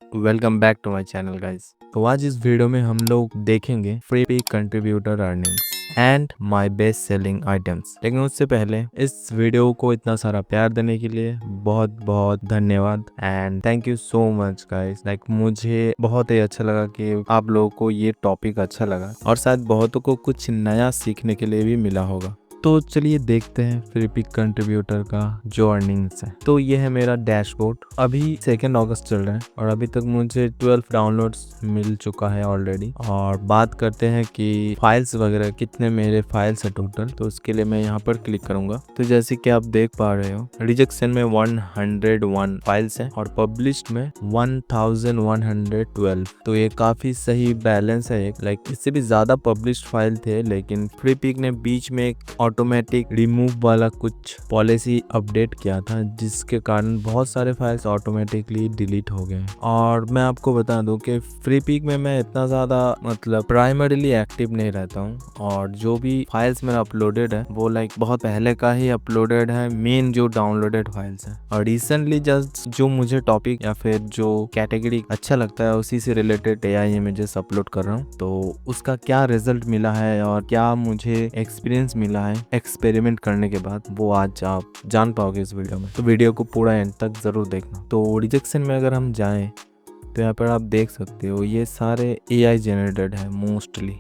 Welcome back to my channel guys. तो आज इस वीडियो में हम लोग देखेंगे Freepik contributor earnings and my best selling items. लेकिन उससे पहले इस वीडियो को इतना सारा प्यार देने के लिए बहुत बहुत धन्यवाद and thank you so much guys. मुझे बहुत ही अच्छा लगा कि आप लोगों को ये टॉपिक अच्छा लगा और शायद बहुतों को कुछ नया सीखने के लिए भी मिला होगा। तो चलिए देखते हैं फ्री पिक कंट्रीब्यूटर का जो अर्निंग्स है। तो ये है मेरा डैशबोर्ड। अभी 2 अगस्त चल रहा है और अभी तक मुझे 12 डाउनलोड्स मिल चुका है ऑलरेडी। और बात करते हैं कि फाइल्स वगैरह कितने मेरे फाइल्स है टोटल। तो उसके लिए मैं यहाँ पर क्लिक करूंगा। तो जैसे कि आप देख पा रहे हो, रिजेक्शन में 101 फाइल्स है और पब्लिश्ड में 1112। तो ये काफी सही बैलेंस है। इससे भी ज्यादा पब्लिश्ड फाइल थे, लेकिन फ्री पिक ने बीच में एक ऑटोमेटिक रिमूव वाला कुछ पॉलिसी अपडेट किया था, जिसके कारण बहुत सारे फाइल्स ऑटोमेटिकली डिलीट हो गए। और मैं आपको बता दूं कि फ्री पिक में मैं इतना ज्यादा प्राइमरीली एक्टिव नहीं रहता हूं और जो भी फाइल्स मेरा अपलोडेड है वो बहुत पहले का ही अपलोडेड है, मेन जो डाउनलोडेड फाइल्स है। और रिसेंटली जस्ट जो मुझे टॉपिक या फिर जो कैटेगरी अच्छा लगता है उसी से रिलेटेड AI इमेजेस अपलोड कर रहा हूँ। तो उसका क्या रिजल्ट मिला है और क्या मुझे एक्सपीरियंस मिला है एक्सपेरिमेंट करने के बाद, वो आज आप जान पाओगे इस वीडियो में। तो वीडियो को पूरा एंड तक जरूर देखना। तो रिजेक्शन में अगर हम जाएं तो यहाँ पर आप देख सकते हो ये सारे AI जनरेटेड है मोस्टली,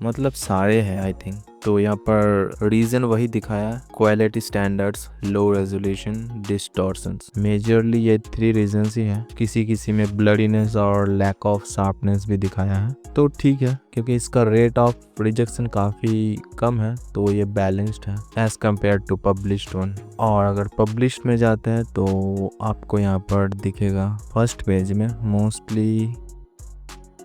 मतलब सारे हैं आई थिंक। तो यहाँ पर रीजन वही दिखाया, quality standards, low resolution, distortions. Majorly ये 3 रीजंस ही हैं। किसी किसी में ब्लडीनेस और लैक ऑफ शार्पनेस भी दिखाया है। तो ठीक है, क्योंकि इसका रेट ऑफ रिजेक्शन काफ़ी कम है तो ये बैलेंस्ड है as compare to published one. और अगर पब्लिश्ड में जाते हैं तो आपको यहाँ पर दिखेगा फर्स्ट पेज में मोस्टली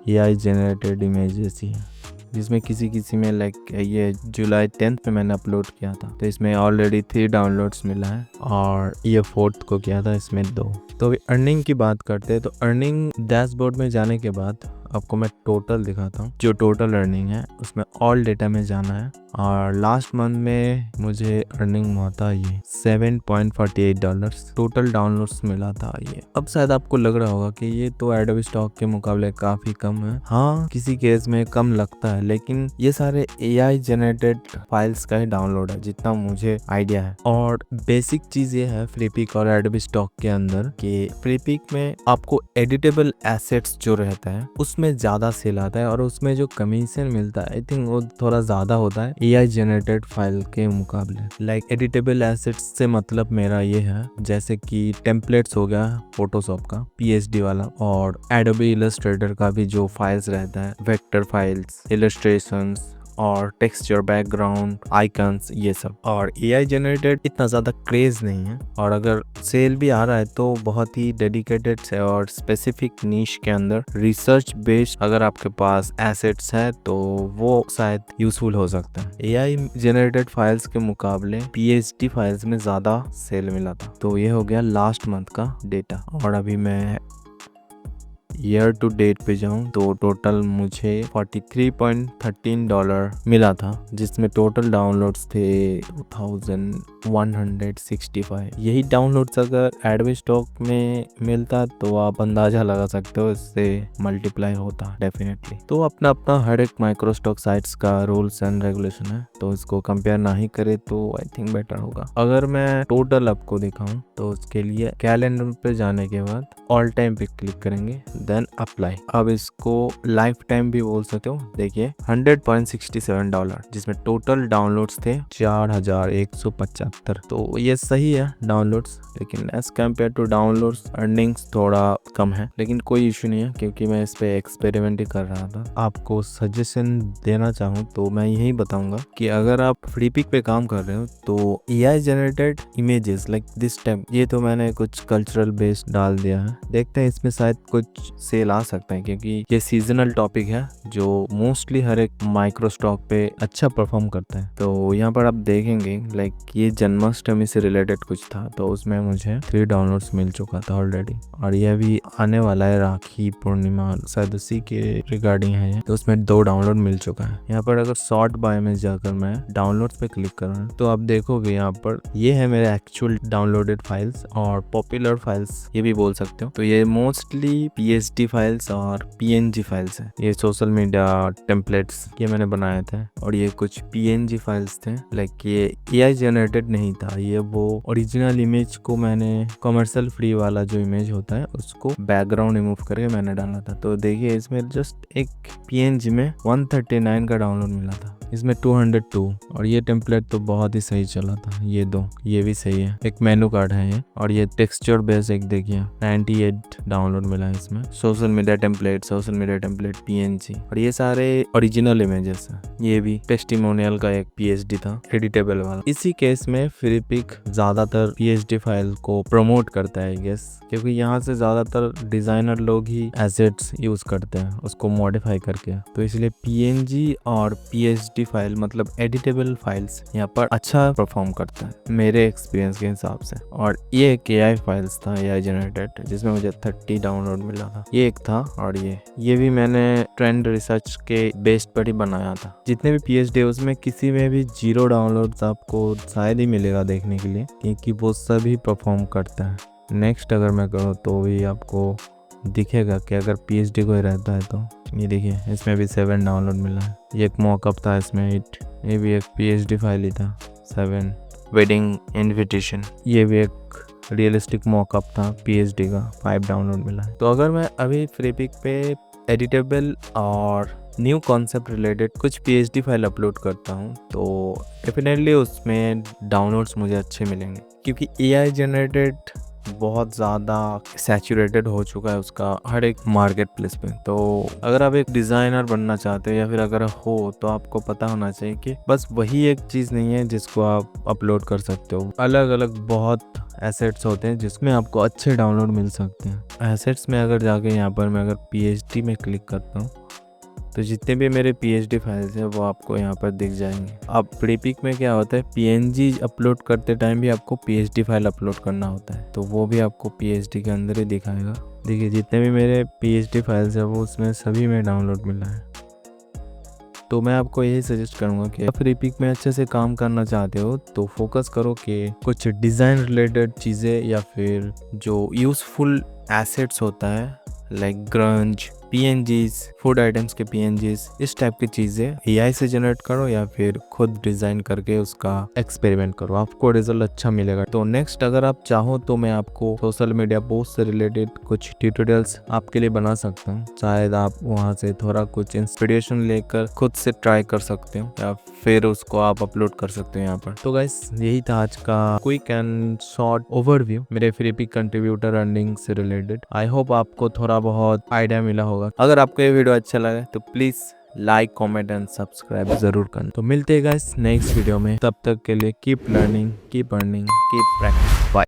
AI जनरेटेड इमेजेस ही हैं, जिसमें किसी किसी में ये जुलाई 10 में मैंने अपलोड किया था तो इसमें ऑलरेडी 3 डाउनलोड्स मिला है और ये 4th को किया था, इसमें 2। तो अर्निंग की बात करते हैं तो अर्निंग डैशबोर्ड में जाने के बाद आपको मैं टोटल दिखाता हूँ। जो टोटल अर्निंग है उसमें ऑल डेटा में जाना है और लास्ट मंथ में मुझे अर्निंग हुआ था ये $7.48 टोटल डाउनलोड्स मिला था ये। अब शायद आपको लग रहा होगा कि ये तो एडोबी स्टॉक के मुकाबले काफी कम है। हाँ, किसी केस में कम लगता है, लेकिन ये सारे AI जनरेटेड फाइल्स का ही डाउनलोड है जितना मुझे आइडिया है। और बेसिक चीज ये है फ्री पिक और एडोबी स्टॉक के अंदर कि फ्री पिक में आपको एडिटेबल एसेट्स जो रहता है उसमें ज्यादा सेल आता है और उसमें जो कमीशन मिलता है आई थिंक वो थोड़ा ज्यादा होता है AI जनरेटेड फाइल के मुकाबले। एडिटेबल एसेट्स से मतलब मेरा ये है जैसे कि टेम्पलेट्स हो गया फोटोशॉप का PSD वाला, और एडोबी इलस्ट्रेटर का भी जो फाइल्स रहता है, वेक्टर फाइल्स, इलस्ट्रेशंस और टेक्सचर, बैकग्राउंड, आइकन्स, ये सब। और AI जनरेटेड इतना ज़्यादा क्रेज नहीं है और अगर सेल भी आ रहा है तो बहुत ही डेडिकेटेड है और स्पेसिफिक नीश के अंदर रिसर्च बेस्ड अगर आपके पास एसेट्स है तो वो शायद यूजफुल हो सकता है। AI जनरेटेड फाइल्स के मुकाबले PSD फाइल्स में ज़्यादा सेल मिला था। तो ये हो गया लास्ट मंथ का डेटा। और अभी मैं ईयर टू डेट पे जाऊं तो टोटल मुझे $43.13 मिला था, जिसमें टोटल डाउनलोड्स थे 2165। यही डाउनलोड्स अगर एडोबी स्टॉक में मिलता तो आप अंदाजा लगा सकते हो इससे मल्टीप्लाई होता डेफिनेटली। तो अपना अपना हर एक माइक्रोस्टॉक साइट्स का रूल्स एंड रेगुलेशन है, तो इसको कंपेयर ना ही करे तो आई थिंक बेटर होगा। अगर मैं टोटल आपको दिखाऊं तो उसके लिए कैलेंडर पे जाने के बाद ऑल टाइम पे क्लिक करेंगे, देन अप्लाई। अब इसको लाइफ टाइम भी बोल सकते हो। देखिए $100.67, जिसमें टोटल डाउनलोड्स थे 4175। तो ये सही है डाउनलोड्स, लेकिन as compare to downloads earnings थोड़ा कम है, लेकिन कोई इशू नहीं है क्योंकि मैं इस पे एक्सपेरिमेंट ही कर रहा था। आपको सजेशन देना चाहूँ तो मैं यही बताऊंगा कि अगर आप फ्री पिक पे काम कर रहे हो तो AI generated images like this time, ये तो मैंने कुछ कल्चरल बेस्ड डाल दिया है, देखते हैं इसमें शायद कुछ सेल आ सकता है, क्योंकि ये सीजनल टॉपिक है जो मोस्टली हर एक माइक्रो स्टॉक पे अच्छा परफॉर्म करता है। तो यहाँ पर आप देखेंगे लाइक ये जन्माष्टमी से रिलेटेड कुछ था, तो उसमें मुझे 3 डाउनलोड्स मिल चुका था ऑलरेडी, और यह भी आने वाला है राखी पूर्णिमा शायद उसी के रिगार्डिंग है ये, तो उसमें 2 डाउनलोड मिल चुका है। यहाँ पर अगर शॉर्ट बाय में जाकर मैं डाउनलोड्स पे क्लिक करूँ तो आप देखोगे यहाँ पर ये है मेरे एक्चुअल डाउनलोडेड फाइल्स और पॉपुलर फाइल्स ये भी बोल सकते हो। तो ये मोस्टली पीएचडी फाइल्स और पीएनजी फाइल्स है। ये सोशल मीडिया टेम्पलेट्स ये मैंने बनाए थे, और ये कुछ पीएनजी फाइल्स थे। लाइक ये एआई जनरेटेड नहीं था, ये वो ओरिजिनल इमेज को मैंने कमर्शियल फ्री वाला जो इमेज होता है उसको बैकग्राउंड रिमूव करके मैंने डाला था। तो देखिए इसमें जस्ट एक पीएनजी में 139 का डाउनलोड मिला था, इसमें 202, और ये टेम्पलेट तो बहुत ही सही चला था। ये दो ये भी सही है, एक मेनू कार्ड है ये, और ये टेक्सचर बेस एक देखिए 98 डाउनलोड मिला है इसमें। सोशल मीडिया टेम्पलेट पीएनजी, और ये सारे ओरिजिनल इमेजेस हैं। ये भी टेस्टिमोनियल का एक पीएचडी था एडिटेबल वाला। इसी केस में फ्रीपिक ज्यादातर पीएचडी फाइल को प्रमोट करता है गेस, क्योंकि यहाँ से ज्यादातर डिजाइनर लोग ही एसेट्स यूज करते हैं उसको मॉडिफाई करके, तो इसलिए पीएनजी और पीएचडी फाइल मतलब एडिटेबल फाइल्स यहाँ पर अच्छा परफॉर्म करता है मेरे एक्सपीरियंस के हिसाब से। और ये एक एआई फाइल्स था, एआई जनरेटेड, जिसमें मुझे 30 डाउनलोड मिला था। ये एक था, और ये भी मैंने ट्रेंड रिसर्च के बेस्ड पर ही बनाया था। जितने भी पीएचडी उसमें किसी में भी 0 डाउनलोड्स आपको शायद ही मिलेगा देखने के लिए, क्योंकि वो सभी परफॉर्म करता है। नेक्स्ट अगर मैं करूँ तो भी आपको दिखेगा कि अगर पीएचडी कोई रहता है तो ये देखिए इसमें भी 7 डाउनलोड मिला है। ये एक मॉकअप था इसमें 8, ये भी एक पीएचडी फाइल ही था 7। वेडिंग इनविटेशन ये भी एक रियलिस्टिक मॉकअप था पीएचडी का, 5 डाउनलोड मिला है। तो अगर मैं अभी फ्रीपिक पे एडिटेबल और न्यू कॉन्सेप्ट रिलेटेड कुछ पीएचडी फाइल अपलोड करता हूँ तो डेफिनेटली उसमें डाउनलोड्स मुझे अच्छे मिलेंगे, क्योंकि एआई जनरेटेड बहुत ज़्यादा सैचुरेटेड हो चुका है उसका हर एक मार्केट प्लेस पे। तो अगर आप एक डिज़ाइनर बनना चाहते हो या फिर अगर हो तो आपको पता होना चाहिए कि बस वही एक चीज़ नहीं है जिसको आप अपलोड कर सकते हो। अलग अलग बहुत एसेट्स होते हैं जिसमें आपको अच्छे डाउनलोड मिल सकते हैं। एसेट्स में अगर जाके यहाँ पर मैं अगर पीएचडी में क्लिक करता हूँ तो जितने भी मेरे पीएचडी फाइल्स हैं वो आपको यहाँ पर दिख जाएंगे। अब फ्रीपिक में क्या होता है, पीएनजी अपलोड करते टाइम भी आपको पीएचडी फाइल अपलोड करना होता है, तो वो भी आपको पीएचडी के अंदर ही दिखाएगा। देखिए जितने भी मेरे पीएचडी फाइल्स हैं वो उसमें सभी में डाउनलोड मिला है। तो मैं आपको यही सजेस्ट करूँगा कि आप फ्रीपिक में अच्छे से काम करना चाहते हो तो फोकस करो कि कुछ डिज़ाइन रिलेटेड चीज़ें या फिर जो यूज़फुल एसेट्स होता है लाइक ग्रंज, पीएनजीज, फूड आइटम्स के पीएनजीज, इस टाइप की चीज़ें एआई से जनरेट करो या फिर खुद डिज़ाइन करके उसका एक्सपेरिमेंट करो, आपको रिजल्ट अच्छा मिलेगा। तो नेक्स्ट अगर आप चाहो तो मैं आपको सोशल मीडिया पोस्ट से रिलेटेड कुछ ट्यूटोरियल्स आपके लिए बना सकता हूँ। शायद आप वहाँ से थोड़ा कुछ इंस्पिरेशन लेकर खुद से ट्राई कर सकते हो या फिर उसको आप अपलोड कर सकते हो यहाँ पर। तो गाइस यही था आज का क्विक एंड शॉर्ट ओवरव्यू मेरे फ्रीपिक कंट्रीब्यूटर अर्निंग से रिलेटेड। आई होप आपको थोड़ा बहुत आइडिया मिला होगा। अगर आपको ये वीडियो अच्छा लगा तो please like, comment and subscribe जरूर करना। तो मिलते हैं गाइस नेक्स्ट वीडियो में, तब तक के लिए keep learning, keep earning, keep practice. Bye.